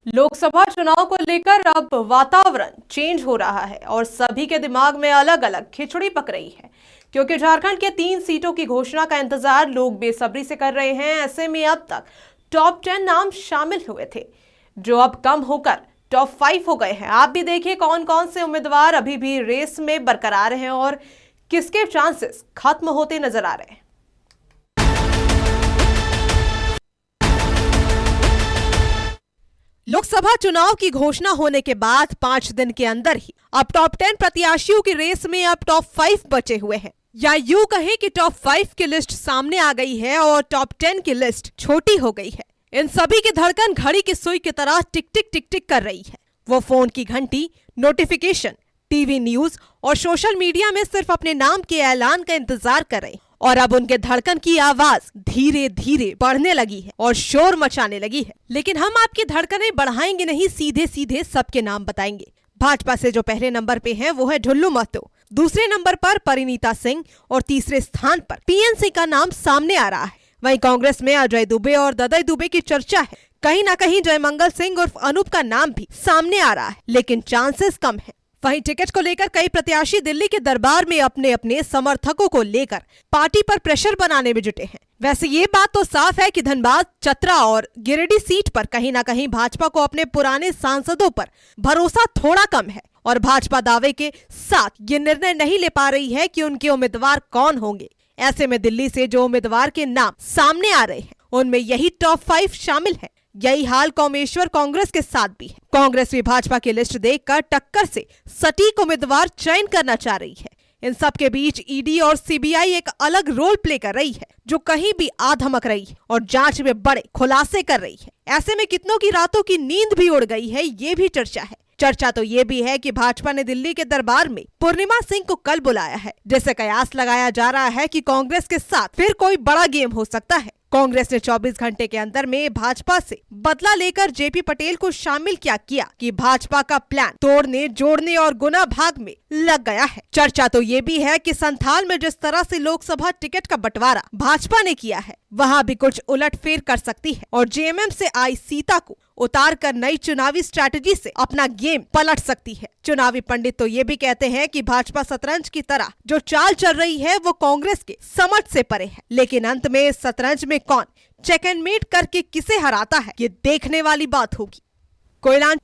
लोकसभा चुनाव को लेकर अब वातावरण चेंज हो रहा है और सभी के दिमाग में अलग अलग खिचड़ी पक रही है, क्योंकि झारखंड के 3 सीटों की घोषणा का इंतजार लोग बेसब्री से कर रहे हैं। ऐसे में अब तक टॉप 10 नाम शामिल हुए थे, जो अब कम होकर टॉप 5 हो गए हैं। आप भी देखिए कौन कौन से उम्मीदवार अभी भी रेस में बरकरार हैं और किसके चांसेस खत्म होते नजर आ रहे हैं। लोकसभा चुनाव की घोषणा होने के बाद 5 दिन के अंदर ही अब टॉप 10 प्रत्याशियों की रेस में अब टॉप 5 बचे हुए हैं, या यूं कहें कि टॉप 5 की लिस्ट सामने आ गई है और टॉप 10 की लिस्ट छोटी हो गई है। इन सभी की धड़कन घड़ी की सुई की तरह टिक टिक टिक टिक कर रही है। वो फोन की घंटी, नोटिफिकेशन, टीवी न्यूज और सोशल मीडिया में सिर्फ अपने नाम के ऐलान का इंतजार कर रहे हैं। और अब उनके धड़कन की आवाज धीरे धीरे बढ़ने लगी है और शोर मचाने लगी है। लेकिन हम आपकी धड़कनें बढ़ाएंगे नहीं, सीधे सीधे सबके नाम बताएंगे। भाजपा से जो पहले नंबर पे हैं वो है ढुल्लू महतो, दूसरे नंबर पर परिणीता सिंह और तीसरे स्थान पर पीएनसी का नाम सामने आ रहा है। वहीं कांग्रेस में अजय दुबे और ददई दुबे की चर्चा है। कहीं ना कहीं जयमंगल सिंह उर्फ अनूप का नाम भी सामने आ रहा है, लेकिन चांसेस कम है। वहीं टिकट को लेकर कई प्रत्याशी दिल्ली के दरबार में अपने अपने समर्थकों को लेकर पार्टी पर प्रेशर बनाने में जुटे हैं। वैसे ये बात तो साफ है कि धनबाद, चतरा और गिरिडीह सीट पर कहीं ना कहीं भाजपा को अपने पुराने सांसदों पर भरोसा थोड़ा कम है और भाजपा दावे के साथ ये निर्णय नहीं ले पा रही है कि उनके उम्मीदवार कौन होंगे। ऐसे में दिल्ली से जो उम्मीदवार के नाम सामने आ रहे हैं उनमें यही टॉप 5 शामिल है। यही हाल कौमेश्वर कांग्रेस के साथ भी है। कांग्रेस भी भाजपा की लिस्ट देखकर टक्कर से सटीक उम्मीदवार चयन करना चाह रही है। इन सब के बीच ईडी और सीबीआई एक अलग रोल प्ले कर रही है, जो कहीं भी आ धमक रही है और जांच में बड़े खुलासे कर रही है। ऐसे में कितनों की रातों की नींद भी उड़ गई है, ये भी चर्चा है। चर्चा तो ये भी है कि भाजपा ने दिल्ली के दरबार में पूर्णिमा सिंह को कल बुलाया है, जिससे कयास लगाया जा रहा है कि कांग्रेस के साथ फिर कोई बड़ा गेम हो सकता है। कांग्रेस ने 24 घंटे के अंदर में भाजपा से बदला लेकर जेपी पटेल को शामिल क्या किया कि भाजपा का प्लान तोड़ने, जोड़ने और गुना भाग में लग गया है। चर्चा तो ये भी है कि संथाल में जिस तरह से लोकसभा टिकट का बंटवारा भाजपा ने किया है, वहाँ भी कुछ उलटफेर कर सकती है और जेएमएम से आई सीता को उतार कर नई चुनावी स्ट्रैटेजी से अपना गेम पलट सकती है। चुनावी पंडित तो ये भी कहते हैं कि भाजपा शतरंज की तरह जो चाल चल रही है वो कांग्रेस के समझ से परे है, लेकिन अंत में शतरंज में कौन चेक एंड मेट करके किसे हराता है, ये देखने वाली बात होगी। कोयलान